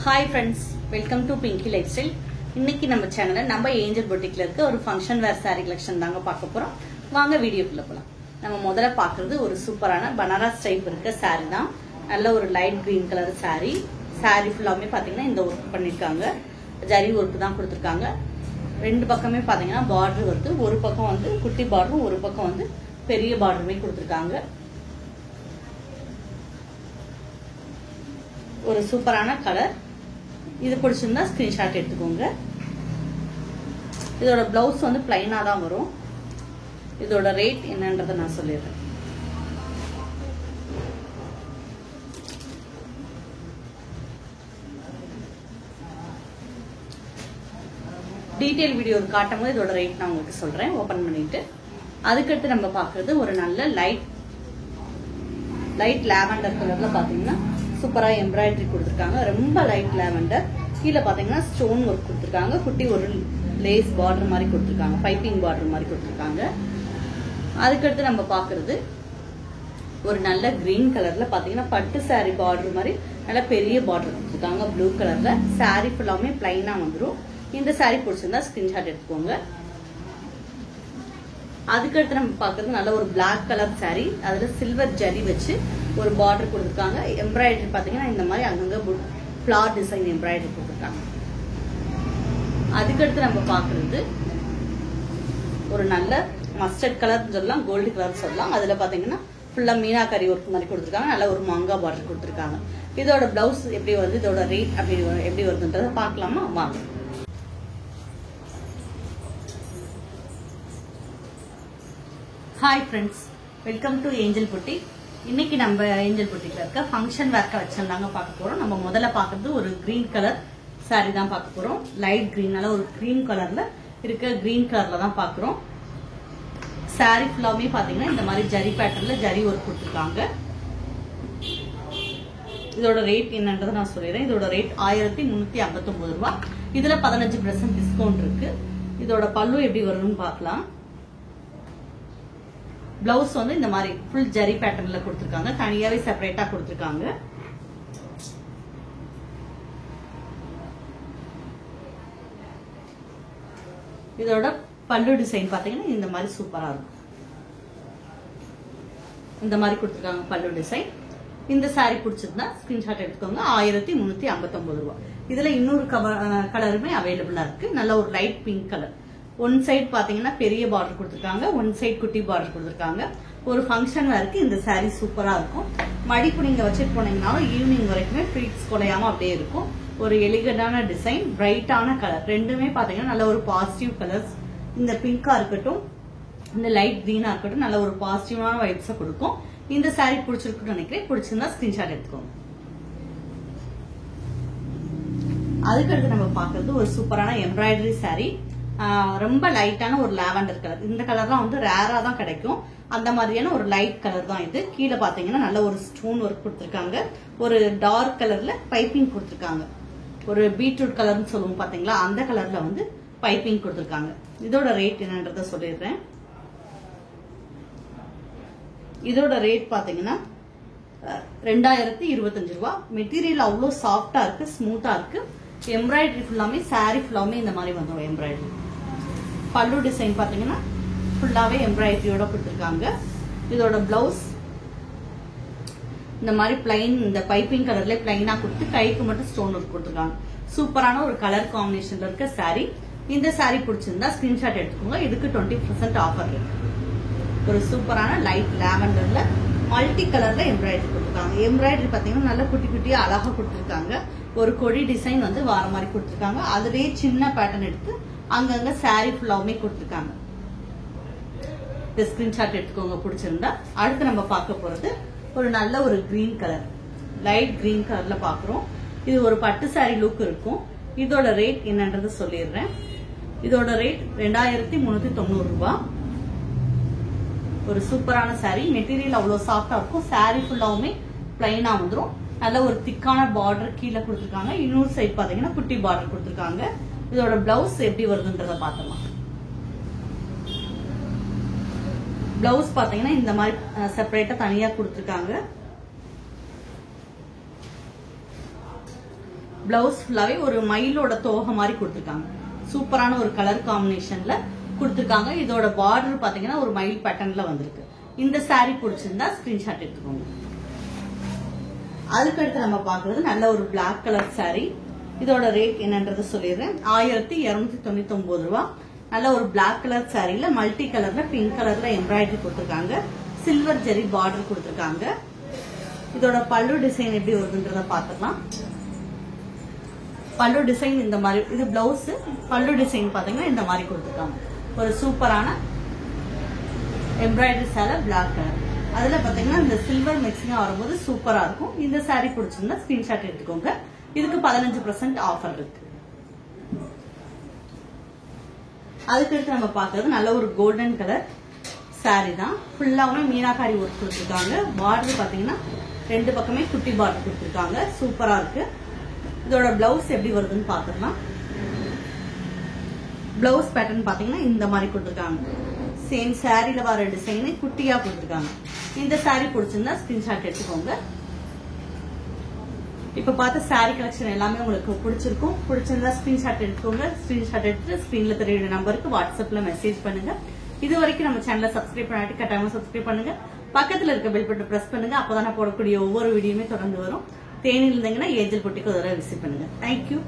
Hi friends, welcome to Pinky Lifestyle. இன்னைக்கு நம்ம சேனல்ல நம்ம ஏஞ்சல் பொட்டிக்ல இருக்க ஒரு ஃபங்க்ஷன் வேர் saree கலெக்ஷன் தாங்க பார்க்க போறோம். வாங்க வீடியோக்குள்ள போலாம். நம்ம முதல்ல பார்க்கிறது ஒரு சூப்பரான பனாரஸ் டைப் இருக்க saree தான். நல்ல ஒரு light green colour saree. saree ஃபுல்லாமே பாத்தீங்கன்னா இந்த வர்க் பண்ணிருக்காங்க. ஜரி வர்க் தான் கொடுத்திருக்காங்க. ரெண்டு பக்கமே பாத்தீங்கன்னா பார்டர் வந்து ஒரு பக்கம் வந்து குட்டி பார்டரும் ஒரு பக்கம் வந்து பெரிய பார்டருமே கொடுத்திருக்காங்க. ஒரு சூப்பரான கலர். இது பிடிச்சிருந்தா ஸ்கிரீன்ஷாட் எடுத்துக்கோங்க. இதோட பிளவுஸ் வந்து பிளைனா தான் வரும். இதோட ரேட் என்னன்றதை நான் சொல்லிடுறேன். டீடைல் வீடியோ காட்டும் போது இதோட ரேட் நான் உங்களுக்கு சொல்றேன். ஓபன் பண்ணிட்டு அதுக்கடுத்து நம்ம பாக்குறது ஒரு நல்ல லைட் லாவெண்டர் கலர்ல பாத்தீங்கன்னா சூப்பரா எம்ப்ராய்டரி கொடுத்திருக்காங்க. ரொம்ப லைட் லாவெண்டர். கீழே பாத்தீங்கன்னா ஸ்டோன் ஒர்க் கொடுத்திருக்காங்க. குட்டி ஒரு லேஸ் பார்டர் மாதிரி கொடுத்திருக்காங்க. பைப்பிங் பார்டர் மாதிரி கொடுத்திருக்காங்க. அதுக்கடுத்து நம்ம பாக்குறது ஒரு நல்ல கிரீன் கலர்ல பாத்தீங்கன்னா பட்டு சாரி பார்டர் மாதிரி நல்ல பெரிய பார்டர் கொடுத்திருக்காங்க. ப்ளூ கலர்ல சாரி ஃபுல்லாமே பிளைனா வந்துடும். இந்த சாரி பிடிச்சிருந்தா ஸ்கிரீன்ஷாட் எடுத்துக்கோங்க. அதுக்கடுத்து நம்ம பாக்குறது நல்ல ஒரு பிளாக் கலர் சாரி. அதுல சில்வர் ஜரி வச்சு ஒரு பார்டர் கொடுத்திருக்காங்க. எம்ப்ராய்டரி பாத்தீங்கன்னா இந்த மாதிரி அங்கங்க ஃபிளவர் டிசைன் எம்ப்ராய்டரி கொடுத்திருக்காங்க. அதுக்கடுத்து நம்ம பாக்குறது ஒரு நல்ல மஸ்டர்ட் கலர் சொல்லலாம், கோல்டு கலர் சொல்லலாம். அதுல பாத்தீங்கன்னா ஃபுல்லா மீனாக்கரி ஒர்க் மாதிரி கொடுத்திருக்காங்க. நல்ல ஒரு மாங்கா பார்டர் கொடுத்திருக்காங்க. இதோட பிளவுஸ் எப்படி வருது, இதோட ரேட் எப்படி வருதுன்றத பாக்கலாமா? வாங்க. Hi friends, welcome to angel boutique. இன்னைக்கு நம்ம ஏஞ்சல் பொட்டிக்ல இருக்க ஃபங்க்ஷன் வேர் கலெக்ஷன் தாங்க பார்க்க போறோம். நம்ம முதல்ல பாக்குறது ஒரு கிரீன் கலர் சாரி தான் பார்க்க போறோம். லைட் கிரீனால ஒரு கிரீம் கலர்ல இருக்க கிரீன் கலர்ல தான் பாக்குறோம். சாரி ஃபுல்லாமே பாத்தீங்கன்னா இந்த மாதிரி ஜரி பேட்டர்ன்ல ஜரி ஒர்க் கொடுத்திருக்காங்க. இதோட ரேட் என்னன்றதை நான் சொல்லிடுறேன். இதோட ரேட் 1359 ரூபாய். இதுல 15% டிஸ்கவுண்ட் இருக்கு. இதோட பல்லு எப்படி வரும்னு பார்க்கலாம். பிளவுஸ் வந்து இந்த மாதிரி ஃபுல் ஜரி பேட்டர்ன்ல கொடுத்திருக்காங்க. தனியாவே செப்பரேட்டா கொடுத்திருக்காங்க. இதோட பல்லு டிசைன் பாத்தீங்கன்னா இந்த மாதிரி சூப்பரா இருக்கும். இந்த மாதிரி கொடுத்திருக்காங்க பல்லு டிசைன். இந்த சாரி பிடிச்சிருந்தா ஸ்கிரீன்ஷாட் எடுத்துக்கோங்க. 1359 ரூபாய். இதுல இன்னொரு கலருமே அவைலபிளா இருக்கு. நல்ல ஒரு light pink colour. One side பாத்தீங்கன்னா பெரிய பார்டர் கொடுத்திருக்காங்க. ஒன் சைடு குட்டி பார்டர் கொடுத்திருக்காங்க. ஒரு ஃபங்க்ஷன் வேருக்கு இந்த சாரி சூப்பரா இருக்கும். மடிப்பு நீங்க வச்சுட்டு போனீங்கன்னாலும் ஈவினிங் வரைக்குமே ஃபிளீட்ஸ் குலையாம அப்படியே இருக்கும். ஒரு எலிகண்டான டிசைன், பிரைட்டான கலர். ரெண்டுமே பாத்தீங்கன்னா நல்ல ஒரு பாசிட்டிவ் கலர்ஸ். இந்த பிங்கா இருக்கட்டும், இந்த லைட் கிரீனா இருக்கட்டும், நல்ல ஒரு பாசிட்டிவான வைப்ஸ கொடுக்கும். இந்த சாரி பிடிச்சிருக்குன்னு நினைக்கிறேன். பிடிச்சிருந்தா ஸ்கிரீன்ஷாட் எடுத்துக்கோங்க. அதுக்கடுத்து நம்ம பாக்குறது ஒரு சூப்பரான எம்ப்ராய்டரி சாரி. ரொம்ப லைட்டான ஒரு லாவெண்டர் கலர். இந்த கலர்லாம் வந்து ரேரா தான் கிடைக்கும். அந்த மாதிரியான ஒரு லைட் கலர் தான் இது. கீழே பாத்தீங்கன்னா நல்ல ஒரு ஸ்டோன் ஒர்க் கொடுத்திருக்காங்க. ஒரு டார்க் கலர்ல பைப்பிங் கொடுத்திருக்காங்க. ஒரு பீட்ரூட் கலர்னு சொல்லுவோம் பாத்தீங்களா, அந்த கலர்ல வந்து பைப்பிங் கொடுத்திருக்காங்க. இதோட ரேட் என்னன்றத சொல்லிடுறேன். இதோட ரேட் பாத்தீங்கன்னா 2025 ரூபாய். மெட்டீரியல் அவ்வளவு சாஃப்டா இருக்கு, ஸ்மூத்தா இருக்கு. எம்ப்ராய்டரி ஃபுல்லாமே சாரி ஃபுல்லாமே இந்த மாதிரி வந்துடும் எம்ப்ராய்டரி. பல்லு டிசைன் பாத்தீங்கன்னா ஃபுல்லாவே எம்ப்ராய்டரியோட கொடுத்திருக்காங்க. இதோட பிளவுஸ் இந்த மாதிரி பிளைன், இந்த பைப்பிங் கலர்ல பிளைனா கொடுத்து கைக்கு மட்டும் ஸ்டோன் ஒர்க் கொடுத்திருக்காங்க. சூப்பரான ஒரு கலர் காம்பினேஷன்ல இருக்க சாரி. இந்த சாரி பிடிச்சிருந்தா ஸ்கிரீன்ஷாட் எடுத்துக்கோங்க. இதுக்கு 20% ஆஃபர் இருக்கு. ஒரு சூப்பரான லைட் லாவெண்டர்ல மல்டி கலர்ல எம்ப்ராய்டரி கொடுத்திருக்காங்க. எம்ப்ராய்டரி பாத்தீங்கன்னா நல்ல குட்டி குட்டியா அழகா கொடுத்திருக்காங்க. ஒரு கொடி டிசைன் வந்து வார மாதிரி கொடுத்திருக்காங்க. அதுலயே சின்ன பேட்டர்ன் எடுத்து அங்கங்க சாரி ஃபுல்லாவுமே கொடுத்திருக்காங்க. இந்த ஸ்கிரீன்ஷாட் எடுத்துக்கோங்க பிடிச்சிருந்தா. அடுத்து நம்ம பார்க்க போறது ஒரு நல்ல ஒரு கிரீன் கலர், லைட் கிரீன் கலர்ல பாக்குறோம். இது ஒரு பட்டு சாரி லுக் இருக்கும். இதோட ரேட் என்னன்றது சொல்லிடுறேன். இதோட ரேட் 2390 ரூபாய். ஒரு சூப்பரான சாரி. மெட்டீரியல் அவ்வளவு சாஃப்டா இருக்கும். சாரி ஃபுல்லாவுமே பிளைனா வந்துடும். நல்ல ஒரு திக்கான பார்டர் கீழே கொடுத்திருக்காங்க. இன்னொரு சைட் பாத்தீங்கன்னா குட்டி பார்டர் கொடுத்திருக்காங்க. இதோட பிளவுஸ் எப்படி வருதுன்றத பாத்தலாம். பிளவுஸ் பாத்தீங்கன்னா இந்த மாதிரி செப்பரேட்டா தனியா கொடுத்திருக்காங்க. பிளவுஸ் ஃபுல்லாவே ஒரு மயிலோட தோகை மாதிரி கொடுத்திருக்காங்க. சூப்பரான ஒரு கலர் காம்பினேஷன்ல கொடுத்திருக்காங்க. இதோட பார்டர் பாத்தீங்கன்னா ஒரு மயில் பேட்டர்ன்ல வந்திருக்கு. இந்த saree பிடிச்சிருந்தா ஸ்கிரீன்ஷாட் எடுத்துக்கோங்க. அதுக்கடுத்து நம்ம பாக்குறது நல்ல ஒரு பிளாக் கலர் saree. இதோட ரேட் என்னன்றது சொல்லிடுறேன். 1299 ரூபாய். நல்ல ஒரு பிளாக் கலர் சாரியில மல்டி கலர்ல பிங்க் கலர்ல எம்ப்ராய்டரி கொடுத்திருக்காங்க. சில்வர் ஜெரி பார்டர் கொடுத்திருக்காங்க. இதோட பல்லு டிசைன் எப்படி வருதுன்றத பாத்துக்கலாம். பல்லு டிசைன் இந்த மாதிரி, இது பிளவுஸ். பல்லு டிசைன் பாத்தீங்கன்னா இந்த மாதிரி கொடுத்திருக்காங்க. ஒரு சூப்பரான எம்ப்ராய்டரி சேலை பிளாக் கலர். அதுல பாத்தீங்கன்னா இந்த சில்வர் மிக்சிங்கா வரும்போது சூப்பரா இருக்கும். இந்த saree பிடிச்சிருந்தா ஸ்கிரீன்ஷாட் எடுத்துக்கோங்க. இதுக்கு 15% ஆஃபர் இருக்கு. அதுக்கடுத்து நம்ம பாக்குறது நல்ல ஒரு கோல்டன் கலர் saree தான். ஃபுல்லாவே மீனாகாரி ஒர்க் கொடுத்திருக்காங்க. பார்டர் பாத்தீங்கன்னா ரெண்டு பக்கமே குட்டி பார்டர் கொடுத்திருக்காங்க. சூப்பரா இருக்கு. இதோட பிளவுஸ் எப்படி வருதுன்னு பாத்துக்கலாம். பிளவுஸ் பேட்டர்ன் பாத்தீங்கன்னா இந்த மாதிரி கொடுத்திருக்காங்க. சேம் சாரில வர டிசைன் குட்டியா கொடுத்திருக்காங்க. இந்த saree பிடிச்சிருந்தா ஸ்கிரீன்ஷாட் எடுத்துக்கோங்க. இப்ப பார்த்த saree கலெக்ஷன் எல்லாமே உங்களுக்கு பிடிச்சிருக்கும். பிடிச்சிருந்தா ஸ்கிரீன்ஷாட் எடுத்துக்கோங்க. ஸ்கிரீன்ஷாட் எடுத்து ஸ்கிரீன்ல தெரிய நம்பருக்கு வாட்ஸ்அப்ல மெசேஜ் பண்ணுங்க. இது வரைக்கும் நம்ம சேனலை சப்ஸ்கிரைப் பண்ணாட்டி கட்டாயமா சப்ஸ்கிரைப் பண்ணுங்க. பக்கத்துல இருக்க பெல் பட்டன் பிரஸ் பண்ணுங்க. அப்பதான் போடக்கூடிய ஒவ்வொரு வீடியோமே தொடர்ந்து வரும். தேனியில் இருந்தீங்கன்னா ஏஞ்சல் பொட்டிக்கு ஒரு தடவை விசிட் பண்ணுங்க. தேங்க்யூ.